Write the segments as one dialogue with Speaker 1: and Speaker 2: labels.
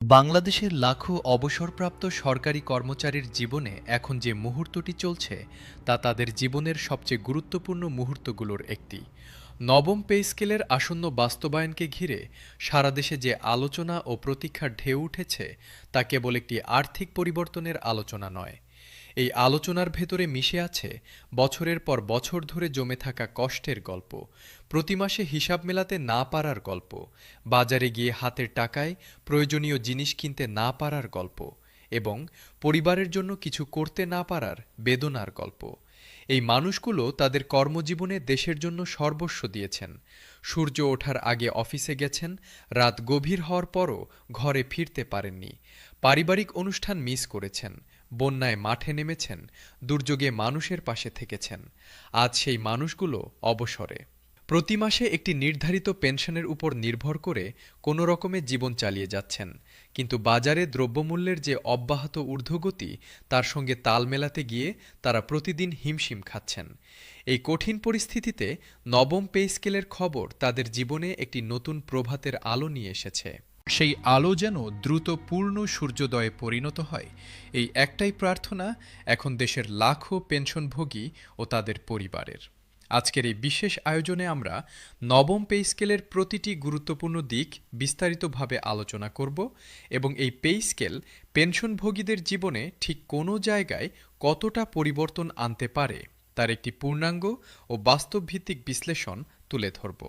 Speaker 1: বাংলাদেশের লাখো অবসরপ্রাপ্ত সরকারি কর্মচারীর জীবনে এখন যে মুহূর্তটি চলছে তা তাদের জীবনের সবচেয়ে গুরুত্বপূর্ণ মুহূর্তগুলোর একটি। নবম পে স্কেলের আসন্ন বাস্তবায়নকে ঘিরে সারা দেশে যে আলোচনা ও প্রতীক্ষার ঢেউ উঠেছে তা কেবল একটি আর্থিক পরিবর্তনের আলোচনা নয়। এই আলোচনার ভেতরে মিশে আছে বছরের পর বছর ধরে জমে থাকা কষ্টের গল্প, প্রতি মাসে হিসাব মেলাতে না পারার গল্প, বাজারে গিয়ে হাতের টাকায় প্রয়োজনীয় জিনিস কিনতে না পারার গল্প এবং পরিবারের জন্য কিছু করতে না পারার বেদনার গল্প। এই মানুষগুলো তাদের কর্মজীবনে দেশের জন্য সর্বস্ব দিয়েছেন। সূর্য ওঠার আগে অফিসে গেছেন, রাত গভীর হওয়ার পরও ঘরে ফিরতে পারেননি। পারিবারিক অনুষ্ঠান মিস করেছেন, বন্যায় মাঠে নেমেছেন, দুর্যোগে মানুষের পাশে থেকেছেন। আজ সেই মানুষগুলো অবসরে। প্রতি মাসে একটি নির্ধারিত পেনশনের উপর নির্ভর করে কোনো রকমে জীবন চালিয়ে যাচ্ছেন, কিন্তু বাজারে দ্রব্যমূল্যের যে অব্যাহত ঊর্ধ্বগতি তার সঙ্গে তাল মেলাতে গিয়ে তারা প্রতিদিন হিমশিম খাচ্ছেন। এই কঠিন পরিস্থিতিতে নবম পে স্কেলের খবর তাদের জীবনে একটি নতুন প্রভাতের আলো নিয়ে এসেছে। সেই আলো যেন দ্রুত পূর্ণ সূর্যোদয়ে পরিণত হয়, এই একটাই প্রার্থনা এখন দেশের লাখো পেনশনভোগী ও তাদের পরিবারের। আজকের এই বিশেষ আয়োজনে আমরা নবম পে স্কেলের প্রতিটি গুরুত্বপূর্ণ দিক বিস্তারিতভাবে আলোচনা করব এবং এই পে স্কেল পেনশনভোগীদের জীবনে ঠিক কোন জায়গায় কতটা পরিবর্তন আনতে পারে তার একটি পূর্ণাঙ্গ ও বাস্তবভিত্তিক বিশ্লেষণ তুলে ধরব।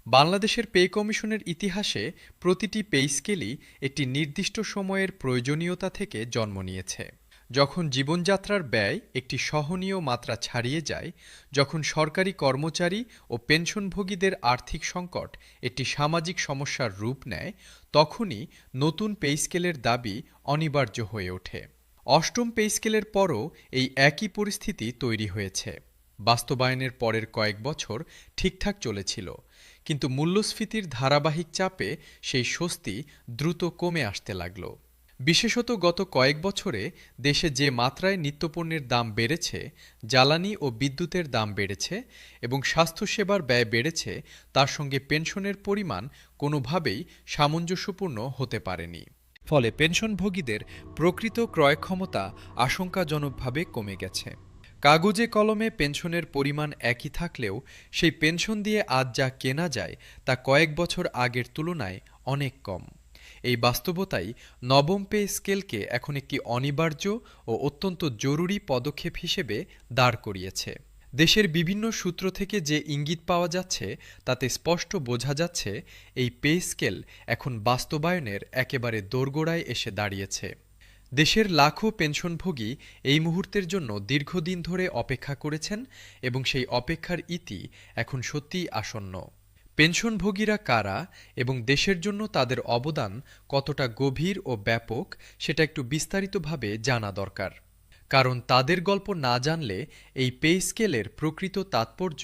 Speaker 1: বাংলাদেশের পে কমিশনের ইতিহাসে প্রতিটি পে স্কেলই একটি নির্দিষ্ট সময়ের প্রয়োজনীয়তা থেকে জন্ম নিয়েছে। যখন জীবনযাত্রার ব্যয় একটি সহনীয় মাত্রা ছাড়িয়ে যায়, যখন সরকারি কর্মচারী ও পেনশনভোগীদের আর্থিক সংকট একটি সামাজিক সমস্যার রূপ নেয়, তখনই নতুন পে স্কেলের দাবি অনিবার্য হয়ে ওঠে। অষ্টম পে স্কেলের পরও এই একই পরিস্থিতি তৈরি হয়েছে। বাস্তবায়নের পরের কয়েক বছর ঠিকঠাক চলেছিল, কিন্তু মূল্যস্ফীতির ধারাবাহিক চাপে সেই স্বস্তি দ্রুত কমে আসতে লাগল। বিশেষত গত কয়েক বছরে দেশে যে মাত্রায় নিত্যপণ্যের দাম বেড়েছে, জ্বালানি ও বিদ্যুতের দাম বেড়েছে এবং স্বাস্থ্যসেবার ব্যয় বেড়েছে, তার সঙ্গে পেনশনের পরিমাণ কোনোভাবেই সামঞ্জস্যপূর্ণ হতে পারেনি। ফলে পেনশনভোগীদের প্রকৃত ক্রয়ক্ষমতা আশঙ্কাজনকভাবে কমে গেছে। কাগজে কলমে পেনশনের পরিমাণ একই থাকলেও সেই পেনশন দিয়ে আজ যা কেনা যায় তা কয়েক বছর আগের তুলনায় অনেক কম। এই বাস্তবতাই নবম পে স্কেলকে এখন একটি অনিবার্য ও অত্যন্ত জরুরি পদক্ষেপ হিসেবে দাঁড় করিয়েছে। দেশের বিভিন্ন সূত্র থেকে যে ইঙ্গিত পাওয়া যাচ্ছে তাতে স্পষ্ট বোঝা যাচ্ছে এই পে স্কেল এখন বাস্তবায়নের একেবারে দোরগোড়ায় এসে দাঁড়িয়েছে। দেশের লাখো পেনশনভোগী এই মুহূর্তের জন্য দীর্ঘদিন ধরে অপেক্ষা করেছেন এবং সেই অপেক্ষার ইতি এখন সত্যিই আসন্ন। পেনশনভোগীরা কারা এবং দেশের জন্য তাদের অবদান কতটা গভীর ও ব্যাপক সেটা একটু বিস্তারিতভাবে জানা দরকার, কারণ তাদের গল্প না জানলে এই পে স্কেলের প্রকৃত তাৎপর্য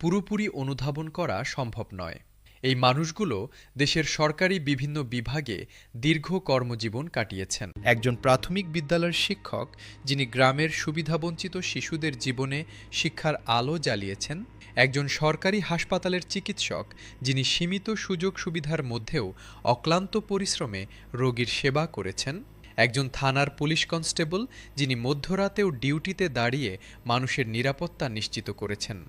Speaker 1: পুরোপুরি অনুধাবন করা সম্ভব নয়। এই মানুষগুলো দেশের সরকারি বিভিন্ন বিভাগে দীর্ঘ কর্মজীবন কাটিয়েছেন। একজন প্রাথমিক বিদ্যালয়ের শিক্ষক যিনি গ্রামের সুবিধাবঞ্চিত শিশুদের জীবনে শিক্ষার আলো জ্বালিয়েছেন, একজন সরকারি হাসপাতালের চিকিৎসক যিনি সীমিত সুযোগ সুবিধার মধ্যেও অক্লান্ত পরিশ্রমে রোগীর সেবা করেছেন, একজন থানার পুলিশ কনস্টেবল যিনি মধ্যরাতেও ডিউটিতে দাঁড়িয়ে মানুষের নিরাপত্তা নিশ্চিত করেছেন,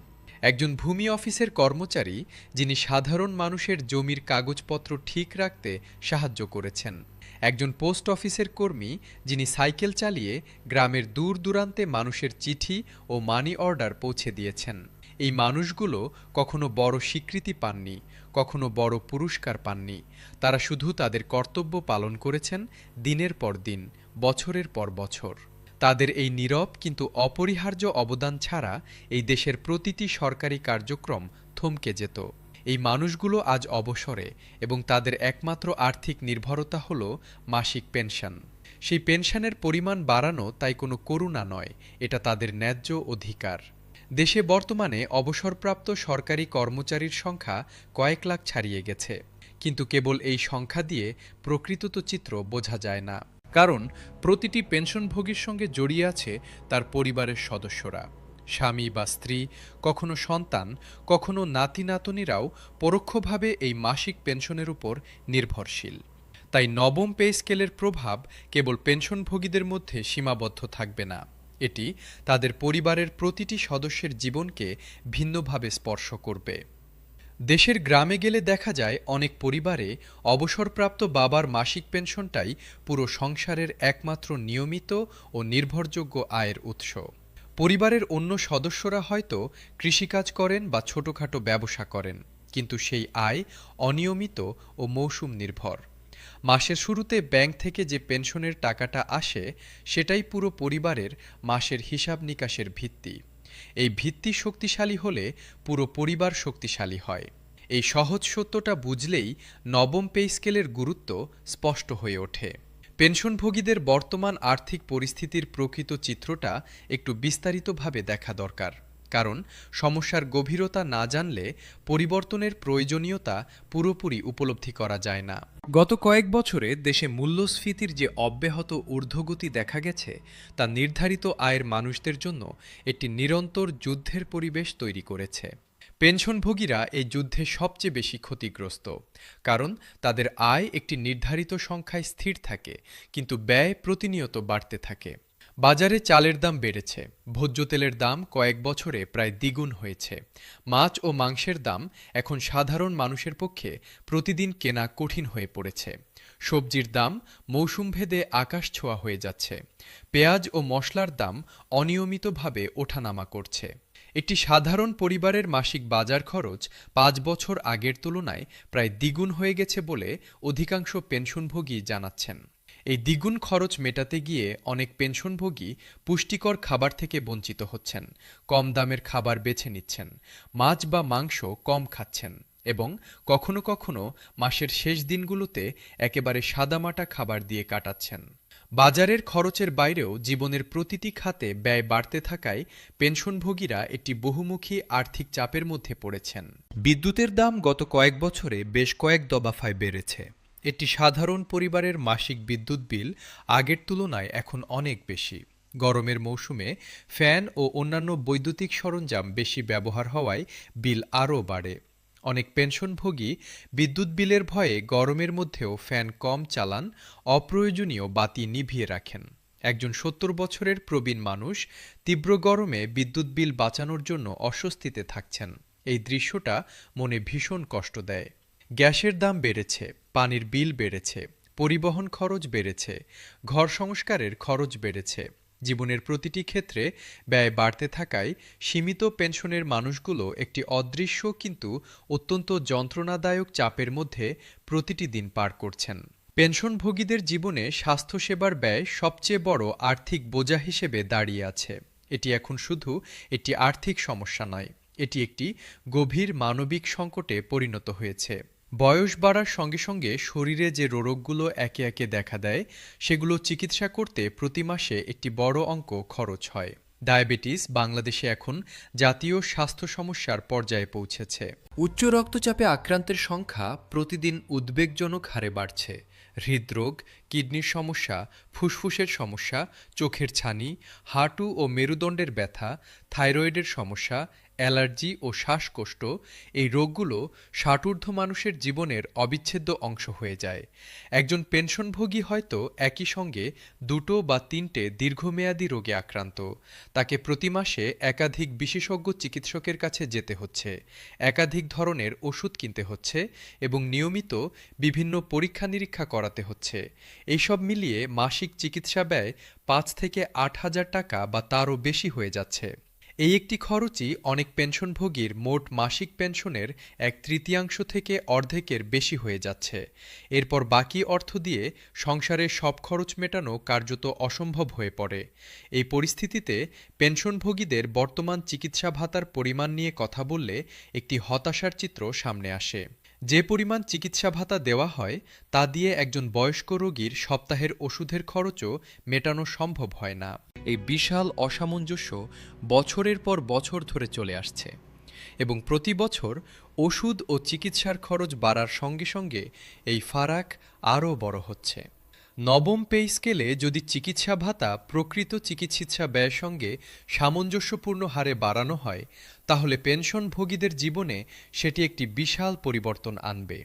Speaker 1: একজন ভূমি অফিসের কর্মচারী যিনি সাধারণ মানুষের জমির কাগজপত্র ঠিক রাখতে সাহায্য করেছেন, একজন পোস্ট অফিসের কর্মী যিনি সাইকেল চালিয়ে গ্রামের দূর দূরান্তে মানুষের চিঠি ও মানি অর্ডার পৌঁছে দিয়েছেন। এই মানুষগুলো কখনো বড় স্বীকৃতি পাননি, কখনো বড় পুরস্কার পাননি। তারা শুধু তাদের কর্তব্য পালন করেছেন দিনের পর দিন, বছরের পর বছর। তাদের এই নীরব কিন্তু অপরিহার্য অবদান ছাড়া এই দেশের প্রতিটি সরকারি কার্যক্রম থমকে যেত। এই মানুষগুলো আজ অবসরে এবং তাদের একমাত্র আর্থিক নির্ভরতা হল মাসিক পেনশন। সেই পেনশনের পরিমাণ বাড়ানো তাই কোনো করুণা নয়, এটা তাদের ন্যায্য অধিকার। দেশে বর্তমানে অবসরপ্রাপ্ত সরকারি কর্মচারীর সংখ্যা কয়েক লাখ ছাড়িয়ে গেছে, কিন্তু কেবল এই সংখ্যা দিয়ে প্রকৃত চিত্র বোঝা যায় না। কারণ প্রতিটি পেনশনভোগীর সঙ্গে জড়িয়ে আছে তার পরিবারের সদস্যরা, স্বামী বা স্ত্রী, কখনো সন্তান, কখনো নাতি নাতনিরাও পরোক্ষভাবে এই মাসিক পেনশনের উপর নির্ভরশীল। তাই নবম পে স্কেলের প্রভাব কেবল পেনশনভোগীদের মধ্যে সীমাবদ্ধ থাকবে না, এটি তাদের পরিবারের প্রতিটি সদস্যের জীবনকে ভিন্নভাবে স্পর্শ করবে। দেশের গ্রামে গেলে দেখা যায় অনেক পরিবারে অবসরপ্রাপ্ত বাবার মাসিক পেনশনটাই পুরো সংসারের একমাত্র নিয়মিত ও নির্ভরযোগ্য আয়ের উৎস। পরিবারের অন্য সদস্যরা হয়তো কৃষিকাজ করেন বা ছোটখাটো ব্যবসা করেন, কিন্তু সেই আয় অনিয়মিত ও মৌসুম নির্ভর। মাসের শুরুতে ব্যাংক থেকে যে পেনশনের টাকাটা আসে, সেটাই পুরো পরিবারের মাসের হিসাব নিকাশের ভিত্তি। এই ভিত্তি শক্তিশালী হলে পুরো পরিবার শক্তিশালী হয়। এই সহজ সত্যটা বুঝলেই নবম পে স্কেলের গুরুত্ব স্পষ্ট হয়ে ওঠে। পেনশনভোগীদের বর্তমান আর্থিক পরিস্থিতির প্রকৃত চিত্রটা একটু বিস্তারিতভাবে দেখা দরকার, কারণ সমস্যার গভীরতা না জানলে পরিবর্তনের প্রয়োজনীয়তা পুরোপুরি উপলব্ধি করা যায় না। গত কয়েক বছরে দেশে মূল্যস্ফীতির যে অব্যাহত ঊর্ধ্বগতি দেখা গেছে, তা নির্ধারিত আয়ের মানুষদের জন্য একটি নিরন্তর যুদ্ধের পরিবেশ তৈরি করেছে। পেনশনভোগীরা এই যুদ্ধে সবচেয়ে বেশি ক্ষতিগ্রস্ত, কারণ তাদের আয় একটি নির্ধারিত সংখ্যায় স্থির থাকে, কিন্তু ব্যয় প্রতিনিয়ত বাড়তে থাকে। বাজারে চালের দাম বেড়েছে, ভোজ্য তেলের দাম কয়েক বছরে প্রায় দ্বিগুণ হয়েছে। মাছ ও মাংসের দাম এখন সাধারণ মানুষের পক্ষে প্রতিদিন কেনা কঠিন হয়ে পড়েছে। সবজির দাম মৌসুমভেদে আকাশ ছোঁয়া হয়ে যাচ্ছে। পেঁয়াজ ও মশলার দাম অনিয়মিতভাবে ওঠানামা করছে। একটি সাধারণ পরিবারের মাসিক বাজার খরচ ৫ বছর আগের তুলনায় প্রায় দ্বিগুণ হয়ে গেছে বলে অধিকাংশ পেনশনভোগী জানাচ্ছেন। এই দ্বিগুণ খরচ মেটাতে গিয়ে অনেক পেনশনভোগী পুষ্টিকর খাবার থেকে বঞ্চিত হচ্ছেন, কম দামের খাবার বেছে নিচ্ছেন, মাছ বা মাংস কম খাচ্ছেন এবং কখনো কখনো মাসের শেষ দিনগুলোতে একেবারে সাদামাটা খাবার দিয়ে কাটাচ্ছেন। বাজারের খরচের বাইরেও জীবনের প্রতিটি খাতে ব্যয় বাড়তে থাকায় পেনশনভোগীরা একটি বহুমুখী আর্থিক চাপের মধ্যে পড়েছেন। বিদ্যুতের দাম গত কয়েক বছরে বেশ কয়েক দফায় বেড়েছে। একটি সাধারণ পরিবারের মাসিক বিদ্যুৎ বিল আগের তুলনায় এখন অনেক বেশি। গরমের মৌসুমে ফ্যান ও অন্যান্য বৈদ্যুতিক সরঞ্জাম বেশি ব্যবহার হওয়ায় বিল আরও বাড়ে। অনেক পেনশনভোগী বিদ্যুৎ বিলের ভয়ে গরমের মধ্যেও ফ্যান কম চালান, অপ্রয়োজনীয় বাতি নিভিয়ে রাখেন। একজন ৭০ বছরের প্রবীণ মানুষ তীব্র গরমে বিদ্যুৎ বিল বাঁচানোর জন্য অস্বস্তিতে থাকছেন। এই দৃশ্যটা মনে ভীষণ কষ্ট দেয়। গ্যাসের দাম বেড়েছে, পানির বিল বেড়েছে, পরিবহন খরচ বেড়েছে, ঘর সংস্কারের খরচ বেড়েছে। জীবনের প্রতিটি ক্ষেত্রে ব্যয় বাড়তে থাকায় সীমিত পেনশনের মানুষগুলো একটি অদৃশ্য কিন্তু অত্যন্ত যন্ত্রণাদায়ক চাপের মধ্যে প্রতিটি দিন পার করছেন। পেনশনভোগীদের জীবনে স্বাস্থ্যসেবার ব্যয় সবচেয়ে বড় আর্থিক বোঝা হিসেবে দাঁড়িয়ে আছে। এটি এখন শুধু একটি আর্থিক সমস্যা নয়, এটি একটি গভীর মানবিক সংকটে পরিণত হয়েছে। বয়স বাড়ার সঙ্গে সঙ্গে শরীরে যে রোগগুলো একে একে দেখা দেয়, সেগুলো চিকিৎসা করতে প্রতি মাসে একটি বড় অঙ্ক খরচ হয়। ডায়াবেটিস বাংলাদেশে এখন জাতীয় স্বাস্থ্য সমস্যার পর্যায়ে পৌঁছেছে। উচ্চ রক্তচাপে আক্রান্তের সংখ্যা প্রতিদিন উদ্বেগজনক হারে বাড়ছে। হৃদরোগ, কিডনির সমস্যা, ফুসফুসের সমস্যা, চোখের ছানি, হাঁটু ও মেরুদণ্ডের ব্যথা, থাইরয়েডের সমস্যা, অ্যালার্জি ও শ্বাসকষ্ট, এই রোগগুলো ষাটোর্ধ্ব মানুষের জীবনের অবিচ্ছেদ্য অংশ হয়ে যায়। একজন পেনশনভোগী হয়তো একই সঙ্গে ২টো বা ৩টে দীর্ঘমেয়াদী রোগে আক্রান্ত। তাকে প্রতি মাসে একাধিক বিশেষজ্ঞ চিকিৎসকের কাছে যেতে হচ্ছে, একাধিক ধরনের ওষুধ কিনতে হচ্ছে এবং নিয়মিত বিভিন্ন পরীক্ষা নিরীক্ষা করাতে হচ্ছে। এইসব মিলিয়ে মাসিক চিকিৎসা ব্যয় ৫ থেকে ৮ হাজার টাকা বা তারও বেশি হয়ে যাচ্ছে। এই একটি খরচই অনেক পেনশনভোগীর মোট মাসিক পেনশনের ১/৩ থেকে অর্ধেকের বেশি হয়ে যাচ্ছে। এরপর বাকি অর্থ দিয়ে সংসারের সব খরচ মেটানো কার্যত অসম্ভব হয়ে পড়ে। এই পরিস্থিতিতে পেনশনভোগীদের বর্তমান চিকিৎসা ভাতার পরিমাণ নিয়ে কথা বললে একটি হতাশার চিত্র সামনে আসে। যে পরিমাণ চিকিৎসা ভাতা দেওয়া হয়, তা দিয়ে একজন বয়স্ক রোগীর সপ্তাহের ওষুধের খরচও মেটানো সম্ভব হয় না। এই বিশাল অসামঞ্জস্য বছরের পর বছর ধরে চলে আসছে এবং প্রতি বছর ওষুধ ও চিকিৎসার খরচ বাড়ার সঙ্গে সঙ্গে এই ফারাক আরও বড় হচ্ছে। নবম পে স্কেলে যদি চিকিৎসা ভাতা প্রকৃত চিকিৎসা ব্যয়ের সঙ্গে সামঞ্জস্যপূর্ণ হারে বাড়ানো হয়, তাহলে পেনশনভোগীদের জীবনে সেটি একটি বিশাল পরিবর্তন আনবে।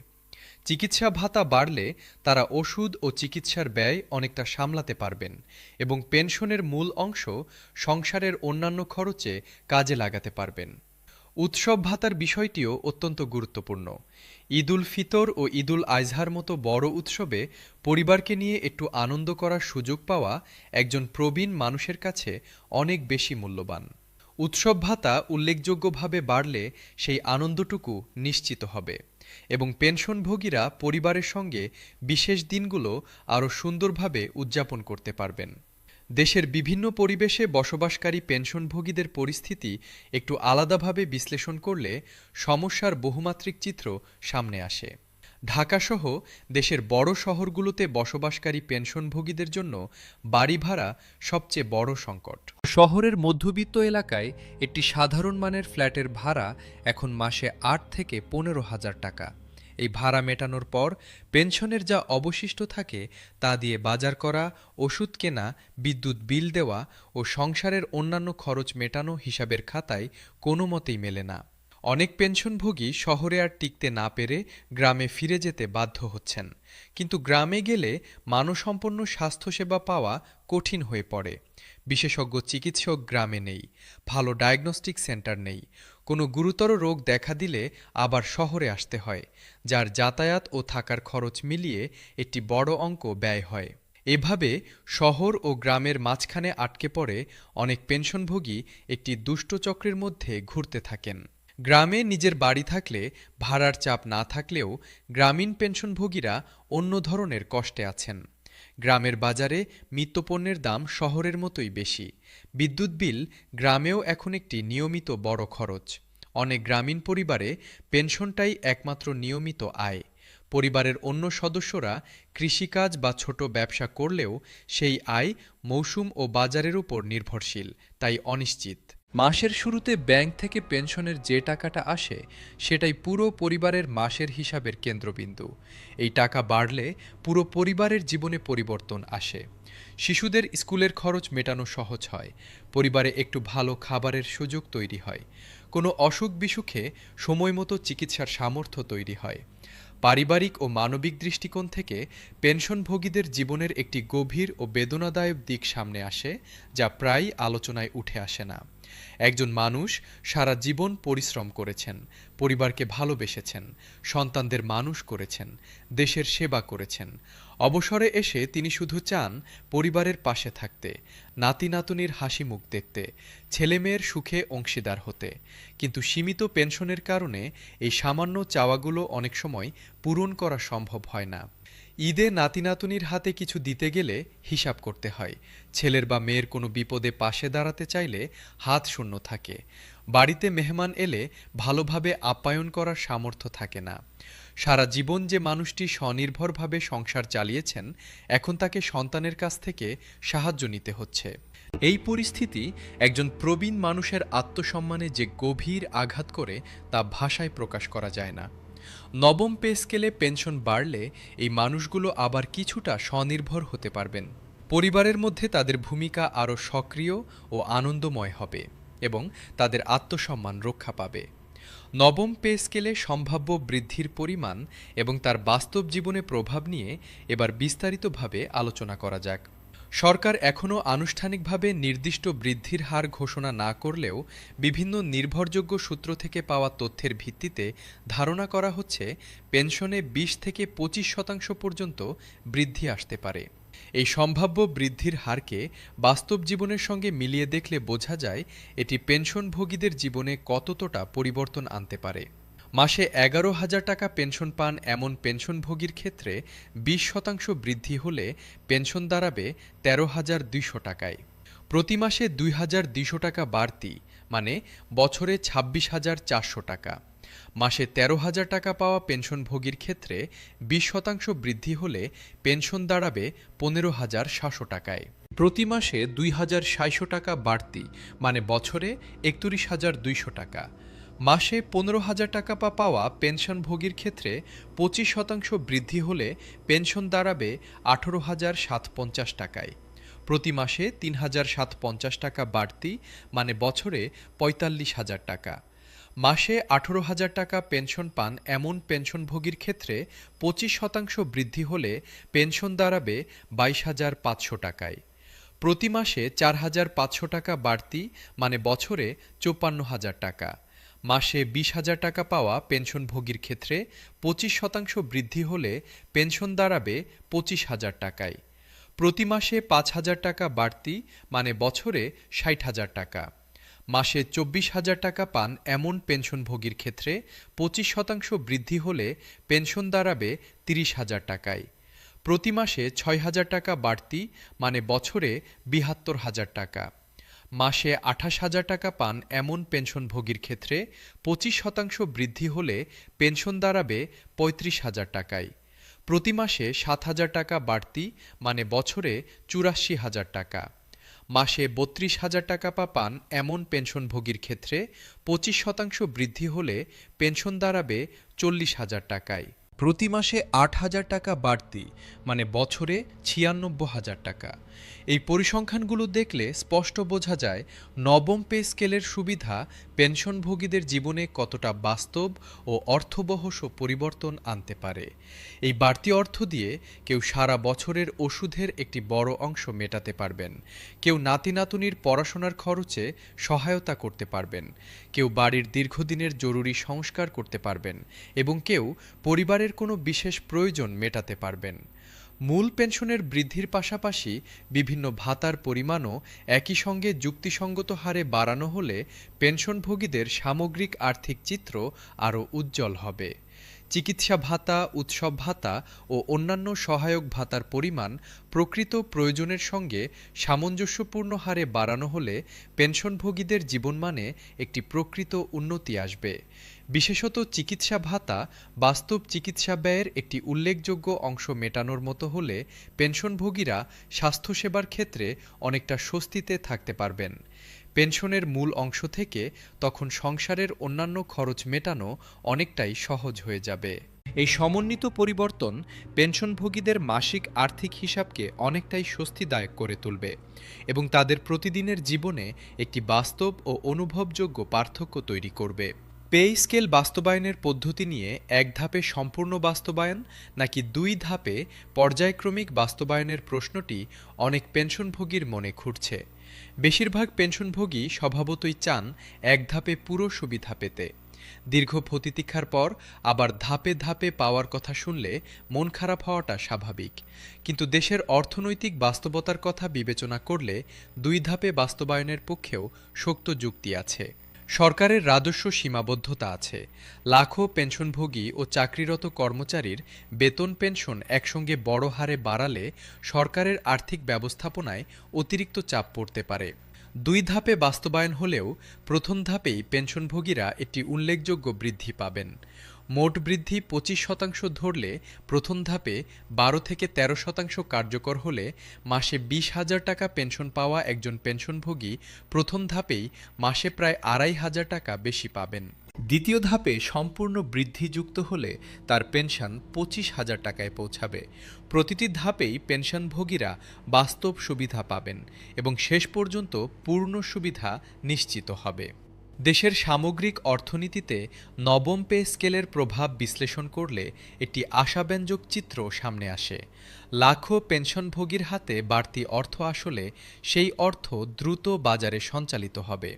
Speaker 1: চিকিৎসা ভাতা বাড়লে তারা ওষুধ ও চিকিৎসার ব্যয় অনেকটা সামলাতে পারবেন এবং পেনশনের মূল অংশ সংসারের অন্যান্য খরচে কাজে লাগাতে পারবেন। উৎসব ভাতার বিষয়টিও অত্যন্ত গুরুত্বপূর্ণ। ঈদুল ফিতর ও ঈদুল আজহার মতো বড় উৎসবে পরিবারকে নিয়ে একটু আনন্দ করার সুযোগ পাওয়া একজন প্রবীণ মানুষের কাছে অনেক বেশি মূল্যবান। উৎসব ভাতা উল্লেখযোগ্যভাবে বাড়লে সেই আনন্দটুকু নিশ্চিত হবে এবং পেনশনভোগীরা পরিবারের সঙ্গে বিশেষ দিনগুলো আরও সুন্দরভাবে উদযাপন করতে পারবেন। দেশের বিভিন্ন পরিবেশে বসবাসকারী পেনশনভোগীদের পরিস্থিতি একটু আলাদাভাবে বিশ্লেষণ করলে সমস্যার বহুমাত্রিক চিত্র সামনে আসে। ঢাকাসহ দেশের বড় শহরগুলোতে বসবাসকারী পেনশনভোগীদের জন্য বাড়ি ভাড়া সবচেয়ে বড় সংকট। শহরের মধ্যবিত্ত এলাকায় একটি সাধারণ মানের ফ্ল্যাটের ভাড়া এখন মাসে ৮ থেকে ১৫,০০০ টাকা। এই ভাড়া মেটানোর পর পেনশনের যা অবশিষ্ট থাকে তা দিয়ে বাজার করা, ওষুধ কেনা, বিদ্যুৎ বিল দেওয়া ও সংসারের অন্যান্য খরচ মেটানো হিসাবের খাতায় কোনো মতেই মেলে না। অনেক পেনশনভোগী শহরে আর টিকতে না পেরে গ্রামে ফিরে যেতে বাধ্য হচ্ছেন, কিন্তু গ্রামে গেলে মানসম্পন্ন স্বাস্থ্যসেবা পাওয়া কঠিন হয়ে পড়ে। বিশেষজ্ঞ চিকিৎসক গ্রামে নেই, ভালো ডায়াগনস্টিক সেন্টার নেই, কোনো গুরুতর রোগ দেখা দিলে আবার শহরে আসতে হয়, যার যাতায়াত ও থাকার খরচ মিলিয়ে একটি বড় অঙ্ক ব্যয় হয়। এভাবে শহর ও গ্রামের মাঝখানে আটকে পড়ে অনেক পেনশনভোগী একটি দুষ্ট চক্রের মধ্যে ঘুরতে থাকেন। গ্রামে নিজের বাড়ি থাকলে ভাড়ার চাপ না থাকলেও গ্রামীণ পেনশনভোগীরা অন্য ধরনের কষ্টে আছেন। গ্রামের বাজারে নিত্যপণ্যের দাম শহরের মতোই বেশি। বিদ্যুৎ বিল গ্রামেও এখন একটি নিয়মিত বড় খরচ। অনেক গ্রামীণ পরিবারে পেনশনটাই একমাত্র নিয়মিত আয়। পরিবারের অন্য সদস্যরা কৃষিকাজ বা ছোট ব্যবসা করলেও সেই আয় মৌসুম ও বাজারের উপর নির্ভরশীল, তাই অনিশ্চিত। মাসের শুরুতে ব্যাংক থেকে পেনশনের যে টাকাটা আসে সেটাই পুরো পরিবারের মাসের হিসাবের কেন্দ্রবিন্দু। এই টাকা বাড়লে পুরো পরিবারের জীবনে পরিবর্তন আসে। শিশুদের স্কুলের খরচ মেটানো সহজ হয়, পরিবারে একটু ভালো খাবারের সুযোগ তৈরি হয়, কোনো অসুখ বিসুখে সময়মতো চিকিৎসার সামর্থ্য তৈরি হয়। পারিবারিক ও মানবিক দৃষ্টিকোণ থেকে পেনশনভোগীদের জীবনের একটি গভীর ও বেদনাদায়ক দিক সামনে আসে, যা প্রায়ই আলোচনায় উঠে আসে না। একজন মানুষ সারা জীবন পরিশ্রম করেছেন, পরিবারকে ভালোবেসেছেন, সন্তানদের মানুষ করেছেন, দেশের সেবা করেছেন। অবসরে এসে তিনি শুধু চান পরিবারের পাশে থাকতে, নাতি নাতনির হাসি মুখ দেখতে, ছেলেমেয়ের সুখে অংশীদার হতে। কিন্তু সীমিত পেনশনের কারণে এই সামান্য চাওয়াগুলো অনেক সময় পূরণ করা সম্ভব হয় না। ঈদে নাতি নাতনির হাতে কিছু দিতে গেলে হিসাব করতে হয়, ছেলের বা মেয়ের কোনো বিপদে পাশে দাঁড়াতে চাইলে হাত শূন্য থাকে, বাড়িতে মেহমান এলে ভালোভাবে আপ্যায়ন করার সামর্থ্য থাকে না। সারা জীবন যে মানুষটি স্বনির্ভরভাবে সংসার চালিয়েছেন, এখন তাকে সন্তানের কাছ থেকে সাহায্য নিতে হচ্ছে। এই পরিস্থিতি একজন প্রবীণ মানুষের আত্মসম্মানে যে গভীর আঘাত করে তা ভাষায় প্রকাশ করা যায় না। নবম পে স্কেলে পেনশন বাড়লে এই মানুষগুলো আবার কিছুটা স্বনির্ভর হতে পারবেন। পরিবারের মধ্যে তাদের ভূমিকা আরও সক্রিয় ও আনন্দময় হবে এবং তাদের আত্মসম্মান রক্ষা পাবে। নবম পে স্কেলে সম্ভাব্য বৃদ্ধির পরিমাণ এবং তার বাস্তব জীবনে প্রভাব নিয়ে এবার বিস্তারিতভাবে আলোচনা করা যাক। সরকার এখনও আনুষ্ঠানিকভাবে নির্দিষ্ট বৃদ্ধির হার ঘোষণা না করলেও বিভিন্ন নির্ভরযোগ্য সূত্র থেকে পাওয়া তথ্যের ভিত্তিতে ধারণা করা হচ্ছে পেনশনে ২০ থেকে ২৫% পর্যন্ত বৃদ্ধি আসতে পারে। এই সম্ভাব্য বৃদ্ধির হারকে বাস্তব জীবনের সঙ্গে মিলিয়ে দেখলে বোঝা যায় এটি পেনশনভোগীদের জীবনে কতটা পরিবর্তন আনতে পারে। মাসে ১১,০০০ টাকা পেনশন পান এমন পেনশনভোগীর ক্ষেত্রে ২০% বৃদ্ধি হলে পেনশন দাঁড়াবে ১৩,২০০ টাকায়। প্রতি মাসে ২,২০০ টাকা বাড়তি মানে বছরে ২৬,৪০০ টাকা। মাসে ১৩,০০০ টাকা পাওয়া পেনশনভোগীর ক্ষেত্রে ২০% বৃদ্ধি হলে পেনশন দাঁড়াবে ১৫,৭০০ টাকায়। প্রতি মাসে ২,৬০০ টাকা বাড়তি মানে বছরে ৩১,২০০ টাকা। মাসে ১৫,০০০ টাকা পাওয়া পেনশনভোগীর ক্ষেত্রে ২৫% বৃদ্ধি হলে পেনশন দাঁড়াবে ১৮,৭৫০ টাকায়। প্রতি মাসে ৩,৭৫০ টাকা বাড়তি মানে বছরে ৪৫,০০০ টাকা। মাসে ১৮,০০০ টাকা পেনশন পান এমন পেনশনভোগীর ক্ষেত্রে ২৫% বৃদ্ধি হলে পেনশন দাঁড়াবে ২২,৫০০ টাকায়। প্রতি মাসে ৪,৫০০ টাকা বাড়তি মানে বছরে ৫৪,০০০ টাকা। মাসে ২০,০০০ টাকা পাওয়া পেনশনভোগীর ক্ষেত্রে ২৫% বৃদ্ধি হলে পেনশন দাঁড়াবে ২৫,০০০ টাকায়। প্রতি মাসে ৫,০০০ টাকা বাড়তি মানে বছরে ৬০,০০০ টাকা। মাসে ২৪,০০০ টাকা পান এমন পেনশনভোগীর ক্ষেত্রে ২৫% বৃদ্ধি হলে পেনশন দাঁড়াবে ৩০,০০০ টাকায়। প্রতি মাসে ৬,০০০ টাকা বাড়তি মানে বছরে ৭২,০০০ টাকা। মাসে ২৮,০০০ টাকা পান এমন পেনশনভোগীর ক্ষেত্রে ২৫% বৃদ্ধি হলে পেনশন দাঁড়াবে ৩৫,০০০ টাকায়। প্রতি মাসে ৭,০০০ টাকা বাড়তি মানে বছরে ৮৪,০০০ টাকা। মাসে ৩২,০০০ টাকা পান এমন পেনশনভোগীর ক্ষেত্রে ২৫% বৃদ্ধি হলে পেনশন দাঁড়াবে ৪০,০০০ টাকায়। প্রতি মাসে ৮,০০০ টাকা বাড়তি মানে বছরে ৯৬,০০০ টাকা। এই পরিসংখ্যানগুলো দেখলে স্পষ্ট বোঝা যায় নবম পে স্কেলের সুবিধা পেনশনভোগীদের জীবনে কতটা বাস্তব ও অর্থবহ পরিবর্তন আনতে পারে। এই বাড়তি অর্থ দিয়ে কেউ সারা বছরের ওষুধের একটি বড় অংশ মেটাতে পারবেন, কেউ নাতি নাতুনির পড়াশোনার খরচে সহায়তা করতে পারবেন, কেউ বাড়ির দীর্ঘদিনের জরুরি সংস্কার করতে পারবেন এবং কেউ পরিবারের কোনো বিশেষ প্রয়োজন মেটাতে পারবেন। মূল পেনশনের বৃদ্ধির পাশাপাশি বিভিন্ন ভাতার পরিমাণও একই সঙ্গে যুক্তিসঙ্গত হারে বাড়ানো হলে পেনশনভোগীদের সামগ্রিক আর্থিক চিত্র আরও উজ্জ্বল হবে। চিকিৎসা ভাতা, উৎসব ভাতা ও অন্যান্য সহায়ক ভাতার পরিমাণ প্রকৃত প্রয়োজনের সঙ্গে সামঞ্জস্যপূর্ণ হারে বাড়ানো হলে পেনশনভোগীদের জীবনমানে একটি প্রকৃত উন্নতি আসবে। বিশেষত চিকিৎসা ভাতা বাস্তব চিকিৎসা ব্যয়ের একটি উল্লেখযোগ্য অংশ মেটানোর মতো হলে পেনশনভোগীরা স্বাস্থ্যসেবার ক্ষেত্রে অনেকটা স্বস্তিতে থাকতে পারবেন। পেনশনের মূল অংশ থেকে তখন সংসারের অন্যান্য খরচ মেটানো অনেকটাই সহজ হয়ে যাবে। এই সমন্বিত পরিবর্তন পেনশনভোগীদের মাসিক আর্থিক হিসাবকে অনেকটাই স্বস্তিদায়ক করে তুলবে এবং তাদের প্রতিদিনের জীবনে একটি বাস্তব ও অনুভবযোগ্য পার্থক্য তৈরি করবে। পে স্কেল বাস্তবায়নের পদ্ধতি নিয়ে এক ধাপে সম্পূর্ণ বাস্তবায়ন নাকি দুই ধাপে পর্যায়ক্রমিক বাস্তবায়নের প্রশ্নটি অনেক পেনশনভোগীর মনে ঘুরছে। বেশিরভাগ পেনশনভোগী স্বভাবতই চান এক ধাপে পুরো সুবিধা পেতে। দীর্ঘ প্রতীক্ষার পর আবার ধাপে ধাপে পাওয়ার কথা শুনলে মন খারাপ হওয়াটা স্বাভাবিক, কিন্তু দেশের অর্থনৈতিক বাস্তবতার কথা বিবেচনা করলে দুই ধাপে বাস্তবায়নের পক্ষেও শক্ত যুক্তি আছে। সরকারের রাজস্ব সীমাবদ্ধতা আছে। লাখো পেনশনভোগী ও চাকরিরত কর্মচারীর বেতন পেনশন একসঙ্গে বড় হারে বাড়ালে সরকারের আর্থিক ব্যবস্থাপনায় অতিরিক্ত চাপ পড়তে পারে। দুই ধাপে বাস্তবায়ন হলেও প্রথম ধাপেই পেনশনভোগীরা একটি উল্লেখযোগ্য বৃদ্ধি পাবেন। মোট বৃদ্ধি ২৫% ধরলে প্রথম ধাপে ১২ থেকে ১৩% কার্যকর হলে মাসে ২০,০০০ টাকা পেনশন পাওয়া একজন পেনশনভোগী প্রথম ধাপেই মাসে প্রায় ২৫০০ টাকা বেশি পাবেন। দ্বিতীয় ধাপে সম্পূর্ণ বৃদ্ধি যুক্ত হলে তার পেনশন ২৫,০০০ টাকায় পৌঁছাবে। প্রতিটি ধাপেই পেনশনভোগীরা বাস্তব সুবিধা পাবেন এবং শেষ পর্যন্ত পূর্ণ সুবিধা নিশ্চিত হবে। দেশের সামগ্রিক অর্থনীতিতে নবম পে স্কেলের প্রভাব বিশ্লেষণ করলে একটি আশাব্যঞ্জক চিত্র সামনে আসে। লাখো পেনশনভোগীর হাতে বাড়তি অর্থ আসলে সেই অর্থ দ্রুত বাজারে সঞ্চালিত হবে।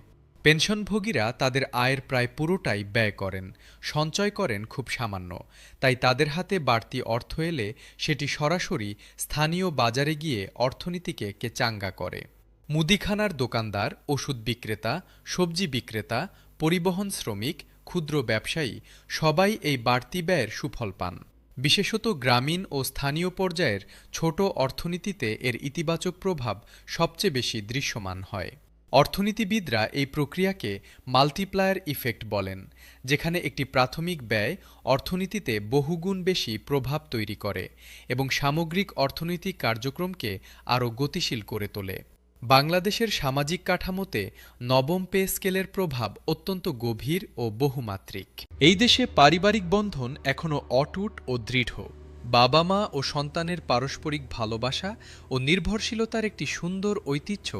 Speaker 1: পেনশনভোগীরা তাদের আয়ের প্রায় পুরোটাই ব্যয় করেন, সঞ্চয় করেন খুব সামান্য। তাই তাদের হাতে বাড়তি অর্থ এলে সেটি সরাসরি স্থানীয় বাজারে গিয়ে অর্থনীতিকে চাঙ্গা করে। মুদিখানার দোকানদার, ওষুধ বিক্রেতা, সবজি বিক্রেতা, পরিবহন শ্রমিক, ক্ষুদ্র ব্যবসায়ী সবাই এই বাড়তি ব্যয়ের সুফল পান। বিশেষত গ্রামীণ ও স্থানীয় পর্যায়ের ছোট অর্থনীতিতে এর ইতিবাচক প্রভাব সবচেয়ে বেশি দৃশ্যমান হয়। অর্থনীতিবিদরা এই প্রক্রিয়াকে মাল্টিপ্লায়ার ইফেক্ট বলেন, যেখানে একটি প্রাথমিক ব্যয় অর্থনীতিতে বহুগুণ বেশি প্রভাব তৈরি করে এবং সামগ্রিক অর্থনৈতিক কার্যক্রমকে আরও গতিশীল করে তোলে। বাংলাদেশের সামাজিক কাঠামোতে নবম পে স্কেলের প্রভাব অত্যন্ত গভীর ও বহুমাত্রিক। এই দেশে পারিবারিক বন্ধন এখনও অটুট ও দৃঢ়। বাবা মা ও সন্তানের পারস্পরিক ভালোবাসা ও নির্ভরশীলতার একটি সুন্দর ঐতিহ্য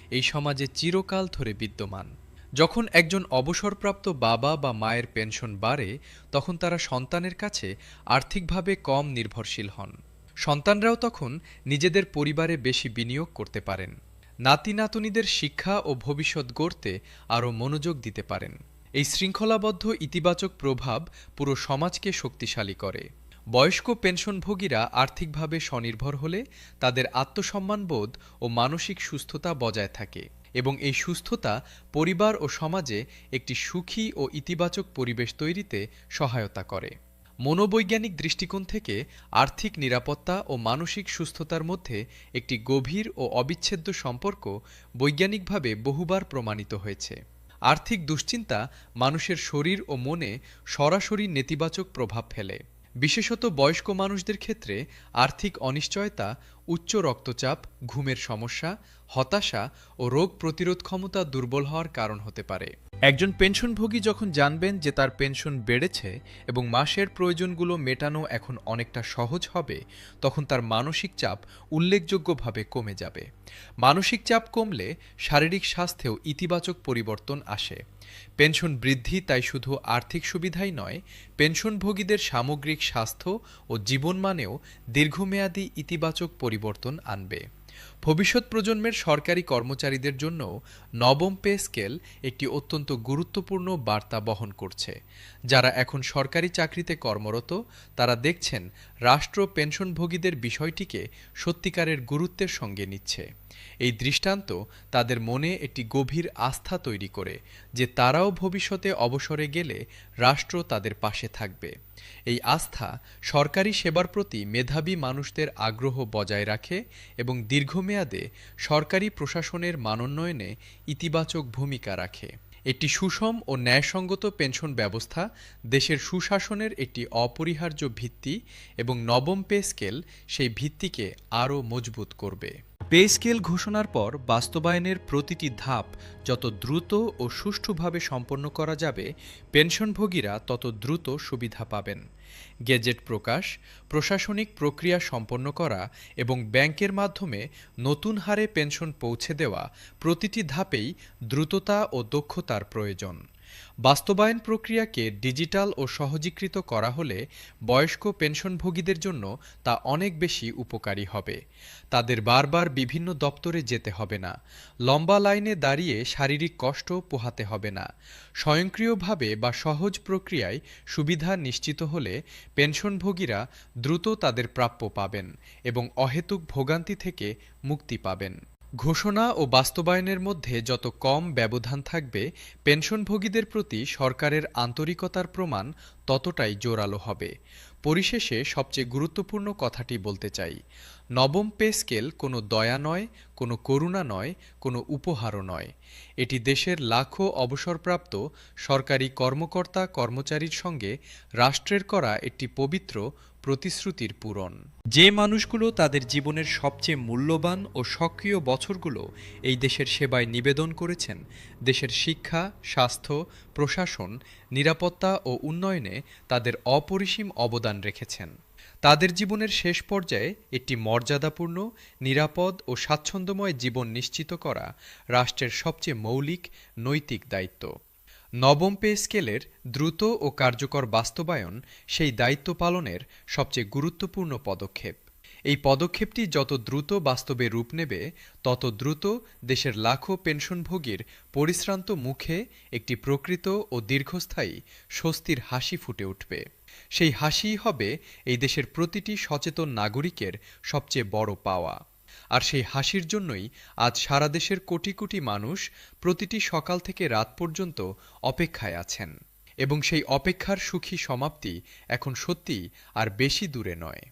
Speaker 1: এই সমাজে চিরকাল ধরে বিদ্যমান। যখন একজন অবসরপ্রাপ্ত বাবা বা মায়ের পেনশন বাড়ে, তখন তারা সন্তানের কাছে আর্থিকভাবে কম নির্ভরশীল হন। সন্তানরাও তখন নিজেদের পরিবারে বেশি বিনিয়োগ করতে পারেন, নাতি নাতনিদের শিক্ষা ও ভবিষ্যৎ গড়তে আরও মনোযোগ দিতে পারেন। এই শৃঙ্খলাবদ্ধ ইতিবাচক প্রভাব পুরো সমাজকে শক্তিশালী করে। বয়স্ক পেনশনভোগীরা আর্থিকভাবে স্বনির্ভর হলে তাদের আত্মসম্মানবোধ ও মানসিক সুস্থতা বজায় থাকে, এবং এই সুস্থতা পরিবার ও সমাজে একটি সুখী ও ইতিবাচক পরিবেশ তৈরিতে সহায়তা করে। মনোবৈজ্ঞানিক দৃষ্টিকোণ থেকে আর্থিক নিরাপত্তা ও মানসিক সুস্থতার মধ্যে একটি গভীর ও অবিচ্ছেদ্য সম্পর্ক বৈজ্ঞানিকভাবে বহুবার প্রমাণিত হয়েছে। আর্থিক দুশ্চিন্তা মানুষের শরীর ও মনে সরাসরি নেতিবাচক প্রভাব ফেলে। বিশেষত বয়স্ক মানুষদের ক্ষেত্রে আর্থিক অনিশ্চয়তা উচ্চ রক্তচাপ, ঘুমের সমস্যা, হতাশা ও রোগ প্রতিরোধ ক্ষমতা দুর্বল হওয়ার কারণ হতে পারে। একজন পেনশনভোগী যখন জানবেন যে তার পেনশন বেড়েছে এবং মাসের প্রয়োজনগুলো মেটানো এখন অনেকটা সহজ হবে, তখন তার মানসিক চাপ উল্লেখযোগ্যভাবে কমে যাবে। মানসিক চাপ কমলে শারীরিক স্বাস্থ্যেও ইতিবাচক পরিবর্তন আসে। পেনশন বৃদ্ধি তাই শুধু আর্থিক সুবিধাই নয়, পেনশনভোগীদের সামগ্রিক স্বাস্থ্য ও জীবনমানেও দীর্ঘমেয়াদী ইতিবাচক পরিবর্তন আনবে। ভবিষ্যৎ প্রজন্মের সরকারি কর্মচারীদের জন্য নবম পে স্কেল একটি অত্যন্ত গুরুত্বপূর্ণ বার্তা বহন করছে। যারা এখন সরকারি চাকরিতে কর্মরত, তারা দেখছেন রাষ্ট্র পেনশনভোগীদের বিষয়টিকে সত্যিকারের গুরুত্বের সঙ্গে নিচ্ছে। এই দৃষ্টান্ত তাদের মনে একটি গভীর আস্থা তৈরি করে যে তারাও ভবিষ্যতে অবসরে গেলে রাষ্ট্র তাদের পাশে থাকবে। এই আস্থা সরকারি সেবার প্রতি মেধাবী মানুষদের আগ্রহ বজায় রাখে এবং দীর্ঘমেয়াদে সরকারি প্রশাসনের মানোন্নয়নে ইতিবাচক ভূমিকা রাখে। একটি সুষম ও ন্যায়সঙ্গত পেনশন ব্যবস্থা দেশের সুশাসনের একটি অপরিহার্য ভিত্তি, এবং নবম পে স্কেল সেই ভিত্তিকে আরও মজবুত করবে। পে স্কেল ঘোষণার পর বাস্তবায়নের প্রতিটি ধাপ যত দ্রুত ও সুষ্ঠুভাবে সম্পন্ন করা যাবে, পেনশনভোগীরা তত দ্রুত সুবিধা পাবেন। গেজেট প্রকাশ, প্রশাসনিক প্রক্রিয়া সম্পন্ন করা এবং ব্যাংকের মাধ্যমে নতুন হারে পেনশন পৌঁছে দেওয়া, প্রতিটি ধাপেই দ্রুততা ও দক্ষতার প্রয়োজন। বাস্তবায়ন প্রক্রিয়াকে ডিজিটাল ও সহজীকৃত করা হলে বয়স্ক পেনশনভোগীদের জন্য তা অনেক বেশি উপকারী হবে। তাদের বারবার বিভিন্ন দপ্তরে যেতে হবে না, লম্বা লাইনে দাঁড়িয়ে শারীরিক কষ্ট পোহাতে হবে না। স্বয়ংক্রিয়ভাবে বা সহজ প্রক্রিয়ায় সুবিধা নিশ্চিত হলে পেনশনভোগীরা দ্রুত তাদের প্রাপ্য পাবেন এবং অহেতুক ভোগান্তি থেকে মুক্তি পাবেন। ঘোষণা ও বাস্তবায়নের মধ্যে যত কম ব্যবধান থাকবে, পেনশনভোগীদের প্রতি সরকারের আন্তরিকতার প্রমাণ ততটাই জোরালো হবে। পরিশেষে সবচেয়ে গুরুত্বপূর্ণ কথাটি বলতে চাই, নবম পে স্কেল কোনো দয়া নয়, কোনো করুণা নয়, কোনো উপহারও নয়। এটি দেশের লাখো অবসরপ্রাপ্ত সরকারি কর্মকর্তা কর্মচারীর সঙ্গে রাষ্ট্রের করা একটি পবিত্র প্রতিশ্রুতির পূরণ। যে মানুষগুলো তাদের জীবনের সবচেয়ে মূল্যবান ও সক্রিয় বছরগুলো এই দেশের সেবায় নিবেদন করেছেন, দেশের শিক্ষা, স্বাস্থ্য, প্রশাসন, নিরাপত্তা ও উন্নয়নে তাদের অপরিসীম অবদান রেখেছেন, তাদের জীবনের শেষ পর্যায়ে একটি মর্যাদাপূর্ণ, নিরাপদ ও স্বাচ্ছন্দ্যময় জীবন নিশ্চিত করা রাষ্ট্রের সবচেয়ে মৌলিক নৈতিক দায়িত্ব। নবম পে স্কেলের দ্রুত ও কার্যকর বাস্তবায়ন সেই দায়িত্ব পালনের সবচেয়ে গুরুত্বপূর্ণ পদক্ষেপ। এই পদক্ষেপটি যত দ্রুত বাস্তবে রূপ নেবে, তত দ্রুত দেশের লাখো পেনশনভোগীর পরিশ্রান্ত মুখে একটি প্রকৃত ও দীর্ঘস্থায়ী স্বস্তির হাসি ফুটে উঠবে। সেই হাসিই হবে এই দেশের প্রতিটি সচেতন নাগরিকের সবচেয়ে বড় পাওয়া। আর সেই হাসির জন্যই আজ সারা দেশের কোটি কোটি মানুষ প্রতিটি সকাল থেকে রাত পর্যন্ত অপেক্ষায় আছেন, এবং সেই অপেক্ষার সুখী সমাপ্তি এখন সত্যিই আর বেশি দূরে নয়।